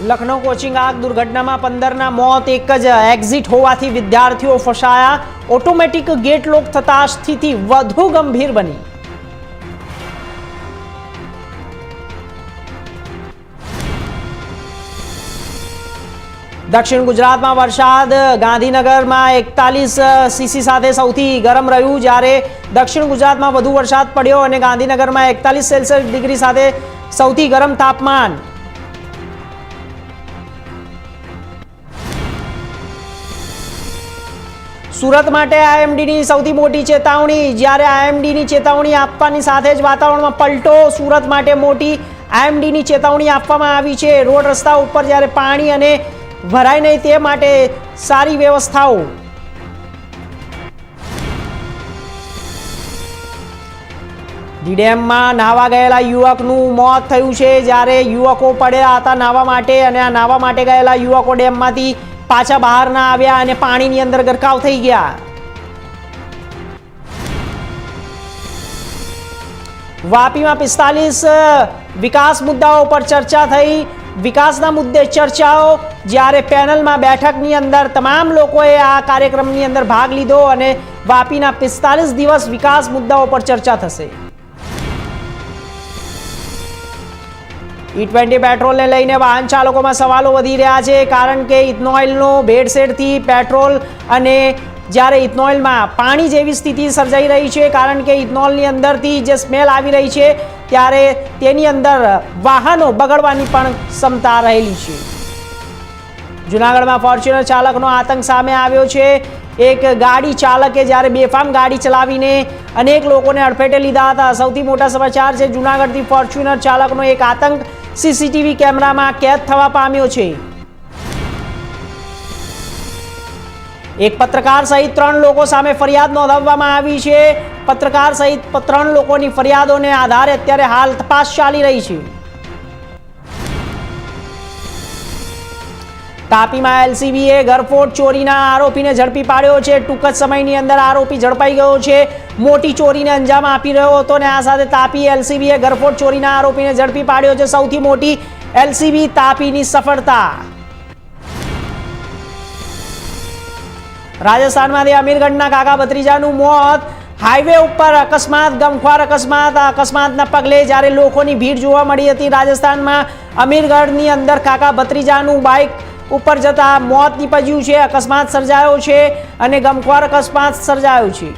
Lucknow coaching આગ દુર્ઘટનામાં 15ના મોત, એક જ એક્ઝિટ હોવાથી વિદ્યાર્થીઓ ફસાયા. ઓટોમેટિક ગેટ લોક થતા સ્થિતિ વધુ ગંભીર બની. દક્ષિણ ગુજરાતમાં વરસાદ, ગાંધીનગરમાં 41 સીસી સાથે સૌથી ગરમ રહ્યું. જ્યારે દક્ષિણ ગુજરાતમાં વધુ વરસાદ પડ્યો અને ગાંધીનગરમાં 41 સેલ્સિયસ ડિગ્રી સાથે સૌથી ગરમ તાપમાન. સુરત માટે આઈએમડીની સૌથી મોટી ચેતવણી. જ્યારે આઈએમડીની ચેતવણી આપવાની સાથે જ વાતાવરણમાં પલટો. સુરત માટે મોટી આઈએમડીની ચેતવણી આપવામાં આવી છે. રોડ રસ્તા ઉપર જ્યારે પાણી અને ભરાય નહીં તે માટે સારી વ્યવસ્થાઓ. ડેમમાં નાહવા ગયેલા યુવકનું મોત થયું છે. જ્યારે યુવકો પડ્યા હતા નાહવા માટે અને આ નાહવા માટે ગયેલા યુવકો ડેમમાંથી પાછા બહાર ના આવ્યા અને પાણીની અંદર ગરકાવ થઈ ગયા. વાપીમાં 45 વિકાસ મુદ્દાઓ પર ચર્ચા થઈ. વિકાસના મુદ્દે ચર્ચાઓ. જ્યારે પેનલમાં બેઠકની અંદર તમામ લોકોએ આ કાર્યક્રમની અંદર ભાગ લીધો અને વાપીના 45 દિવસ વિકાસ મુદ્દાઓ પર ચર્ચા થશે. E20 પેટ્રોલને લઈને વાહન ચાલકોમાં સવાલો વધી રહ્યા છે. કારણ કે ઇથનોઇલનો ભેળસેળથી પેટ્રોલ અને જ્યારે ઇથનોઇલમાં પાણી જેવી સ્થિતિ સર્જાઈ રહી છે. કારણ કે ઇથનોલની અંદરથી જે સ્મેલ આવી રહી છે ત્યારે તેની અંદર વાહનો બગડવાની પણ ક્ષમતા રહેલી છે. જૂનાગઢમાં ફોર્ચ્યુનર ચાલકનો આતંક સામે આવ્યો છે. એક ગાડી ચાલકે જ્યારે બેફામ ગાડી ચલાવીને અનેક લોકોને અડફેટે લીધા હતા. સૌથી મોટા સમાચાર છે જૂનાગઢથી ફોર્ચ્યુનર ચાલકનો એક આતંક સીસીટીવી કેમેરામાં કેદ થવા પામ્યો છે. એક પત્રકાર સહિત 3 લોકો સામે ફરિયાદ નોંધાવવામાં આવી છે. પત્રકાર સહિત 3 લોકોની ફરિયાદોને આધારે અત્યારે હાલ તપાસ ચાલી રહી છે. તાપીમાં એલસીબીએ ઘરફોડ ચોરીના આરોપીને ઝડપી પાડ્યો છે. ટૂંક જ સમયની અંદર આરોપી ઝડપાઈ ગયો છે. મોટી ચોરીને અંજામ આપી રહ્યો હતો અને આ સાથે તાપી એલસીબીએ ઘરફોડ ચોરીના આરોપીને ઝડપી પાડ્યો છે. સૌથી મોટી એલસીબી તાપીની સફળતા. રાજસ્થાનમાંથી અમીરગઢના કાકા ભત્રીજાનું મોત. હાઈવે ઉપર અકસ્માત, ગમખ્વાર અકસ્માત. અકસ્માતના પગલે જ્યારે લોકોની ભીડ જોવા મળી હતી રાજસ્થાનમાં, અમીરગઢની અંદર કાકા ભત્રીજાનું બાઇક ઉપર જતા મોત નીપજ્યું છે. અકસ્માત સર્જાયો છે અને ગમખ્વાર અકસ્માત સર્જાયો છે.